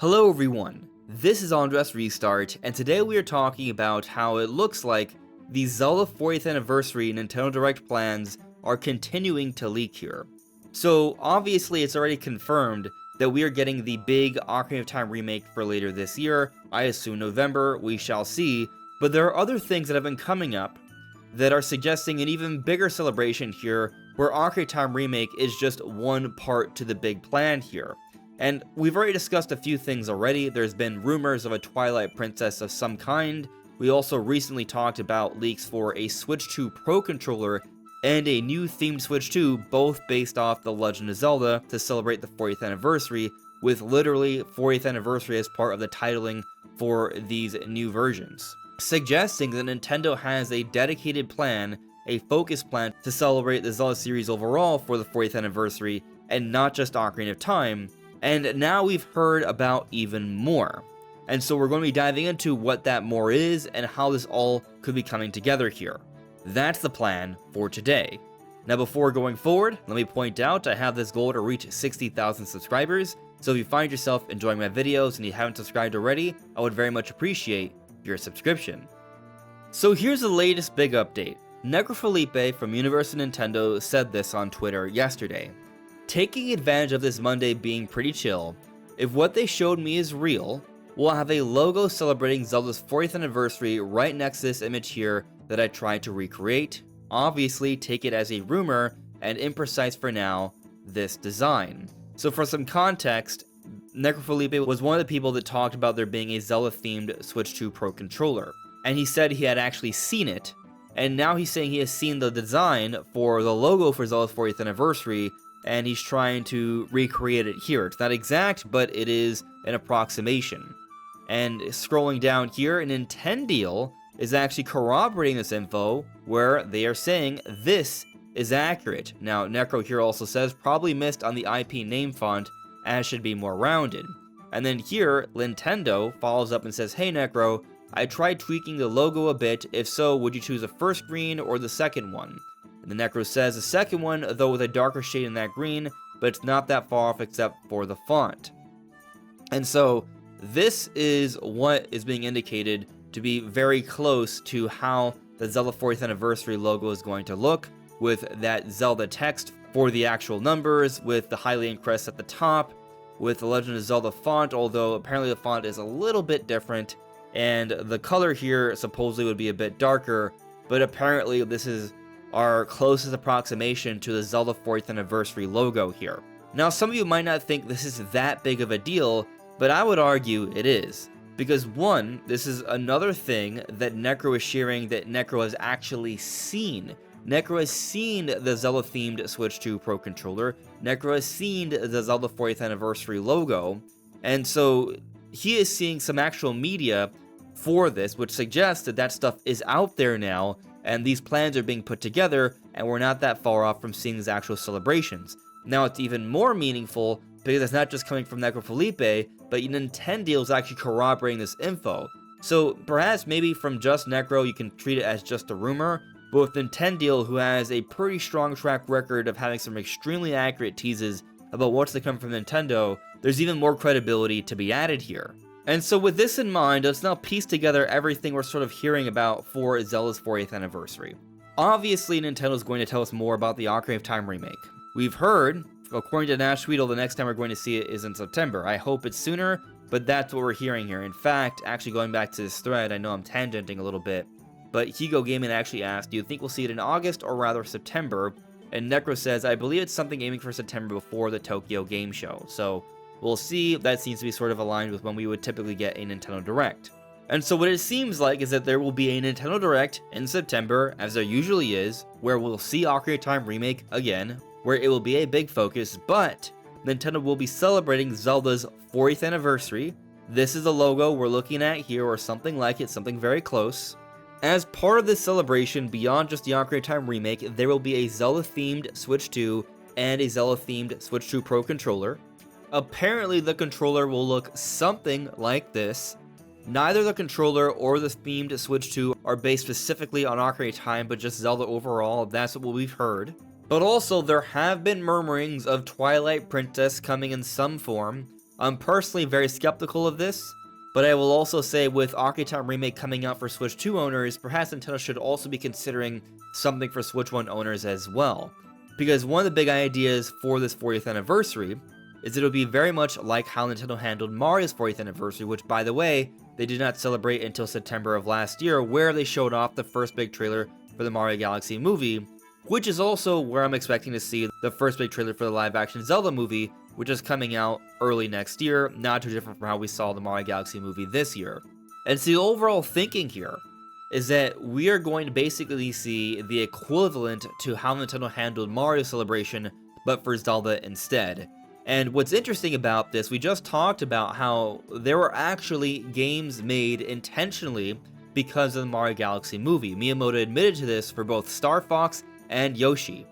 Hello everyone, this is AndresRestart, and today we are talking about how it looks like the Zelda 40th Anniversary Nintendo Direct plans are continuing to leak here. So obviously it's already confirmed that we are getting the big Ocarina of Time remake for later this year. I assume November, we shall see, but there are other things that have been coming up that are suggesting an even bigger celebration here, where Ocarina of Time remake is just one part to the big plan here. And we've already discussed a few things already. There's been rumors of a Twilight Princess of some kind. We also recently talked about leaks for a Switch 2 Pro controller and a new themed Switch 2, both based off The Legend of Zelda to celebrate the 40th anniversary, with literally 40th anniversary as part of the titling for these new versions, suggesting that Nintendo has a dedicated plan, a focused plan to celebrate the Zelda series overall for the 40th anniversary, and not just Ocarina of Time. And now we've heard about even more. And so we're going to be diving into what that more is and how this all could be coming together here. That's the plan for today. Now before going forward, let me point out I have this goal to reach 60,000 subscribers, so if you find yourself enjoying my videos and you haven't subscribed already, I would very much appreciate your subscription. So here's the latest big update. Felipe from Universal Nintendo said this on Twitter yesterday. Taking advantage of this Monday being pretty chill, if what they showed me is real, we'll have a logo celebrating Zelda's 40th anniversary right next to this image here that I tried to recreate. Obviously, take it as a rumor and imprecise for now, this design. So for some context, Felipe was one of the people that talked about there being a Zelda-themed Switch 2 Pro controller, and he said he had actually seen it, and now he's saying he has seen the design for the logo for Zelda's 40th anniversary, and he's trying to recreate it here. It's not exact, but it is an approximation. And scrolling down here, Nintendo is actually corroborating this info, where they are saying this is accurate. Now, Necro here also says, probably missed on the IP name font, as should be more rounded. And then here, Nintendo follows up and says, hey Necro, I tried tweaking the logo a bit. If so, would you choose the first green or the second one? And the Necro says the second one, though with a darker shade in that green, but it's not that far off except for the font. And so this is what is being indicated to be very close to how the Zelda 40th anniversary logo is going to look, with that Zelda text for the actual numbers, with the Hylian crest at the top, with the Legend of Zelda font, although apparently the font is a little bit different, and the color here supposedly would be a bit darker, but apparently this is our closest approximation to the Zelda 40th anniversary logo here. Now, some of you might not think this is that big of a deal, but I would argue it is. Because one, this is another thing that Necro is sharing that Necro has actually seen. Necro has seen the Zelda-themed Switch 2 Pro controller. Necro has seen the Zelda 40th anniversary logo. And so he is seeing some actual media for this, which suggests that that stuff is out there now, and these plans are being put together, and we're not that far off from seeing these actual celebrations. Now, it's even more meaningful because it's not just coming from Felipe, but Nintendo is actually corroborating this info. So perhaps maybe from just Necro you can treat it as just a rumor, but with Nintendo, who has a pretty strong track record of having some extremely accurate teases about what's to come from Nintendo, there's even more credibility to be added here. And so with this in mind, let's now piece together everything we're sort of hearing about for Zelda's 40th anniversary. Obviously, Nintendo is going to tell us more about the Ocarina of Time remake. We've heard, according to Nash Tweedle, the next time we're going to see it is in September. I hope it's sooner, but that's what we're hearing here. In fact, actually going back to this thread, I know I'm tangenting a little bit, but Higo Gaming actually asked, do you think we'll see it in August or rather September? And Necro says, I believe it's something aiming for September before the Tokyo Game Show. So we'll see. That seems to be sort of aligned with when we would typically get a Nintendo Direct. And so what it seems like is that there will be a Nintendo Direct in September, as there usually is, where we'll see Ocarina of Time remake again, where it will be a big focus, but Nintendo will be celebrating Zelda's 40th anniversary. This is the logo we're looking at here, or something like it, something very close. As part of this celebration, beyond just the Ocarina of Time remake, there will be a Zelda-themed Switch 2 and a Zelda-themed Switch 2 Pro controller. Apparently, the controller will look something like this. Neither the controller or the themed Switch 2 are based specifically on Ocarina of Time, but just Zelda overall. That's what we've heard. But also, there have been murmurings of Twilight Princess coming in some form. I'm personally very skeptical of this, but I will also say with Ocarina of Time Remake coming out for Switch 2 owners, perhaps Nintendo should also be considering something for Switch 1 owners as well. Because one of the big ideas for this 40th anniversary is it'll be very much like how Nintendo handled Mario's 40th anniversary, which, by the way, they did not celebrate until September of last year, where they showed off the first big trailer for the Mario Galaxy movie, which is also where I'm expecting to see the first big trailer for the live-action Zelda movie, which is coming out early next year, not too different from how we saw the Mario Galaxy movie this year. And so the overall thinking here is that we are going to basically see the equivalent to how Nintendo handled Mario Celebration, but for Zelda instead. And what's interesting about this, we just talked about how there were actually games made intentionally because of the Mario Galaxy movie. Miyamoto admitted to this for both Star Fox and Yoshi.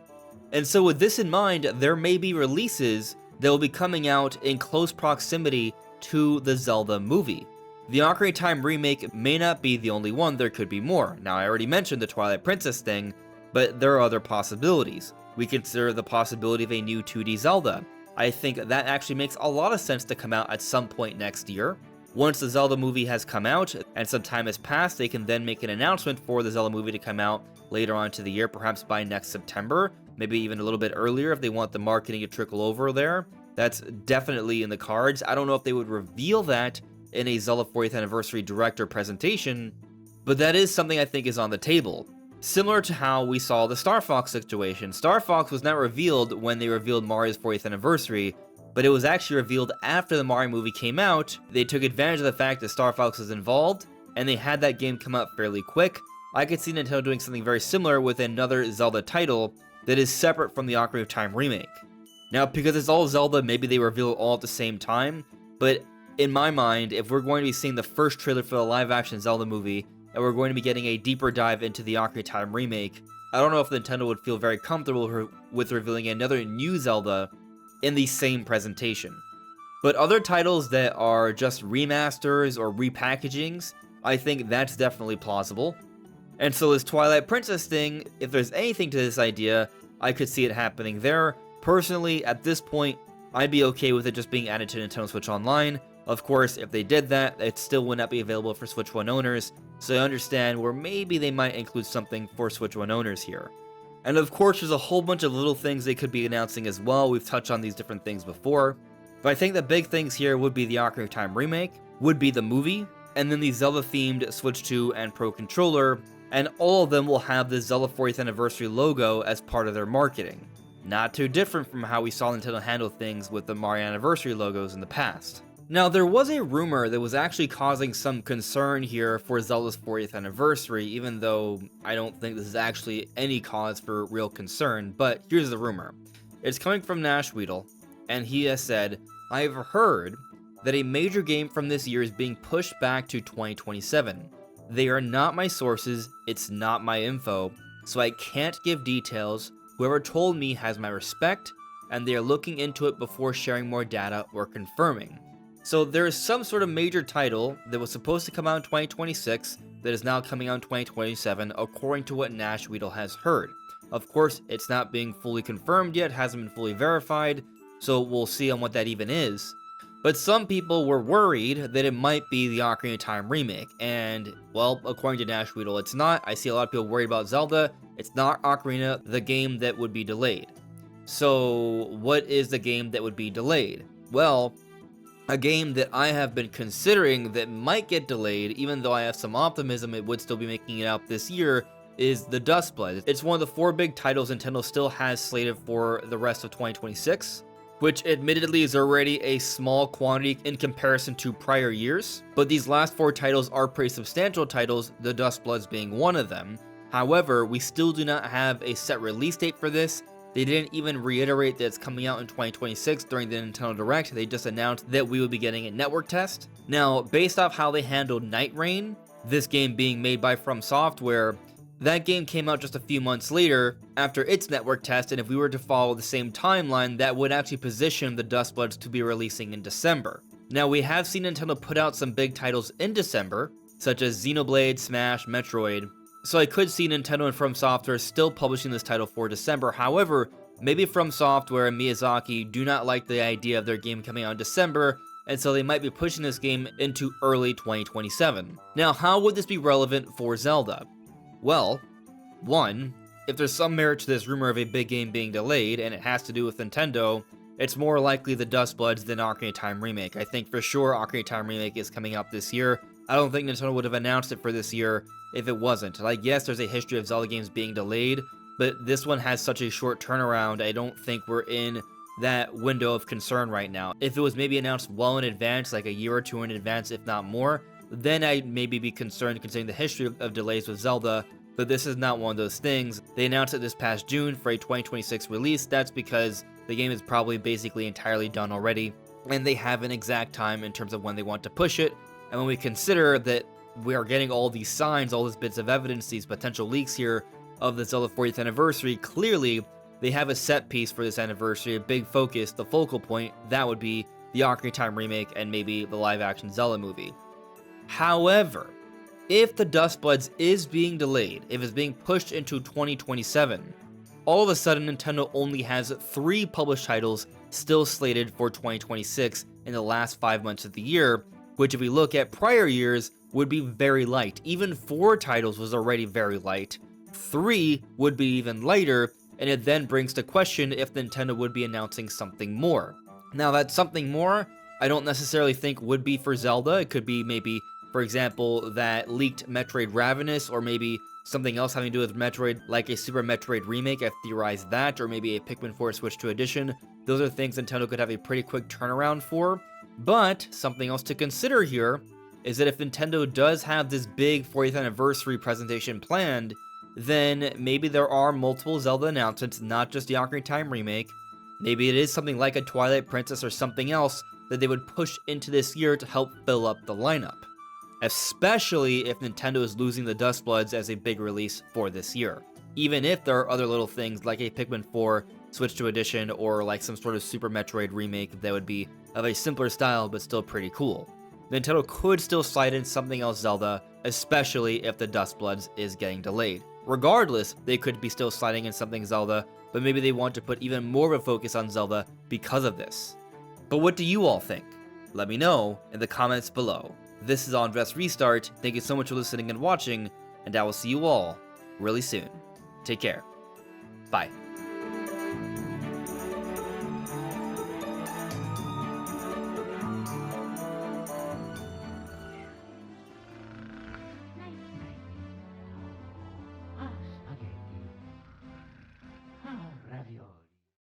And so with this in mind, there may be releases that will be coming out in close proximity to the Zelda movie. The Ocarina of Time remake may not be the only one, there could be more. Now, I already mentioned the Twilight Princess thing, but there are other possibilities. We consider the possibility of a new 2D Zelda. I think that actually makes a lot of sense to come out at some point next year. Once the Zelda movie has come out and some time has passed, they can then make an announcement for the Zelda movie to come out later on into the year, perhaps by next September, maybe even a little bit earlier if they want the marketing to trickle over there. That's definitely in the cards. I don't know if they would reveal that in a Zelda 40th Anniversary Direct or presentation, but that is something I think is on the table. Similar to how we saw the Star Fox situation. Star Fox was not revealed when they revealed Mario's 40th Anniversary, but it was actually revealed after the Mario movie came out. They took advantage of the fact that Star Fox was involved, and they had that game come out fairly quick. I could see Nintendo doing something very similar with another Zelda title that is separate from the Ocarina of Time remake. Now, because it's all Zelda, maybe they reveal it all at the same time, but in my mind, if we're going to be seeing the first trailer for the live-action Zelda movie, and we're going to be getting a deeper dive into the Ocarina of Time remake, I don't know if Nintendo would feel very comfortable with revealing another new Zelda in the same presentation. But other titles that are just remasters or repackagings, I think that's definitely plausible. And so this Twilight Princess thing, if there's anything to this idea, I could see it happening there. Personally, at this point, I'd be okay with it just being added to Nintendo Switch Online. Of course, if they did that, it still would not be available for Switch 1 owners, so I understand where maybe they might include something for Switch 1 owners here. And of course, there's a whole bunch of little things they could be announcing as well. We've touched on these different things before. But I think the big things here would be the Ocarina of Time remake, would be the movie, and then the Zelda-themed Switch 2 and Pro Controller, and all of them will have the Zelda 40th Anniversary logo as part of their marketing. Not too different from how we saw Nintendo handle things with the Mario Anniversary logos in the past. Now, there was a rumor that was actually causing some concern here for Zelda's 40th anniversary, even though I don't think this is actually any cause for real concern, but here's the rumor. It's coming from Nash Weedle, and he has said, "I've heard that a major game from this year is being pushed back to 2027. They are not my sources, it's not my info, so I can't give details. Whoever told me has my respect, and they are looking into it before sharing more data or confirming." So there is some sort of major title that was supposed to come out in 2026 that is now coming out in 2027, according to what Nash Weedle has heard. Of course, it's not being fully confirmed yet, hasn't been fully verified, so we'll see on what that even is. But some people were worried that it might be the Ocarina of Time remake, and, well, according to Nash Weedle, it's not. I see a lot of people worried about Zelda. It's not Ocarina, the game that would be delayed. So, what is the game that would be delayed? Well, a game that I have been considering that might get delayed, even though I have some optimism it would still be making it out this year, is the Dustblood. It's one of the 4 big titles Nintendo still has slated for the rest of 2026, which admittedly is already a small quantity in comparison to prior years, but these last 4 titles are pretty substantial titles, the Dustbloods being one of them. However, we still do not have a set release date for this. They didn't even reiterate that it's coming out in 2026 during the Nintendo Direct. They just announced that we would be getting a network test. Now, based off how they handled Night Rain, this game being made by From Software, that game came out just a few months later after its network test, and if we were to follow the same timeline, that would actually position the Dustbloods to be releasing in December. Now, we have seen Nintendo put out some big titles in December, such as Xenoblade, Smash, Metroid, so I could see Nintendo and From Software still publishing this title for December. However, maybe From Software and Miyazaki do not like the idea of their game coming out in December, and so they might be pushing this game into early 2027. Now, how would this be relevant for Zelda? Well, one, if there's some merit to this rumor of a big game being delayed, and it has to do with Nintendo, it's more likely the Dust Bloods than Ocarina of Time Remake. I think for sure Ocarina of Time Remake is coming out this year. I don't think Nintendo would have announced it for this year if it wasn't. Like, yes, there's a history of Zelda games being delayed, but this one has such a short turnaround, I don't think we're in that window of concern right now. If it was maybe announced well in advance, like a year or two in advance, if not more, then I'd maybe be concerned considering the history of delays with Zelda, but this is not one of those things. They announced it this past June for a 2026 release. That's because the game is probably basically entirely done already, and they have an exact time in terms of when they want to push it. And when we consider that we are getting all these signs, all these bits of evidence, these potential leaks here of the Zelda 40th anniversary, clearly they have a set piece for this anniversary, a big focus, the focal point, that would be the Ocarina of Time remake and maybe the live-action Zelda movie. However, if the Dust Bloods is being delayed, if it's being pushed into 2027, all of a sudden Nintendo only has 3 published titles still slated for 2026 in the last 5 months of the year, which if we look at prior years would be very light. Even 4 titles was already very light. 3 would be even lighter, and it then brings to question if Nintendo would be announcing something more. Now, that something more, I don't necessarily think would be for Zelda. It could be maybe, for example, that leaked Metroid Ravenous, or maybe something else having to do with Metroid, like a Super Metroid remake. I've theorized that, or maybe a Pikmin 4 Switch 2 edition. Those are things Nintendo could have a pretty quick turnaround for. But something else to consider here is that if Nintendo does have this big 40th anniversary presentation planned, then maybe there are multiple Zelda announcements, not just the Ocarina of Time remake. Maybe it is something like a Twilight Princess or something else that they would push into this year to help fill up the lineup. Especially if Nintendo is losing the Dust Bloods as a big release for this year. Even if there are other little things like a Pikmin 4 Switch 2 edition or like some sort of Super Metroid remake that would be of a simpler style but still pretty cool. Nintendo could still slide in something else Zelda, especially if the Dust Bloods is getting delayed. Regardless, they could be still sliding in something Zelda, but maybe they want to put even more of a focus on Zelda because of this. But what do you all think? Let me know in the comments below. This is AndresRestart. Thank you so much for listening and watching, and I will see you all really soon. Take care. Bye.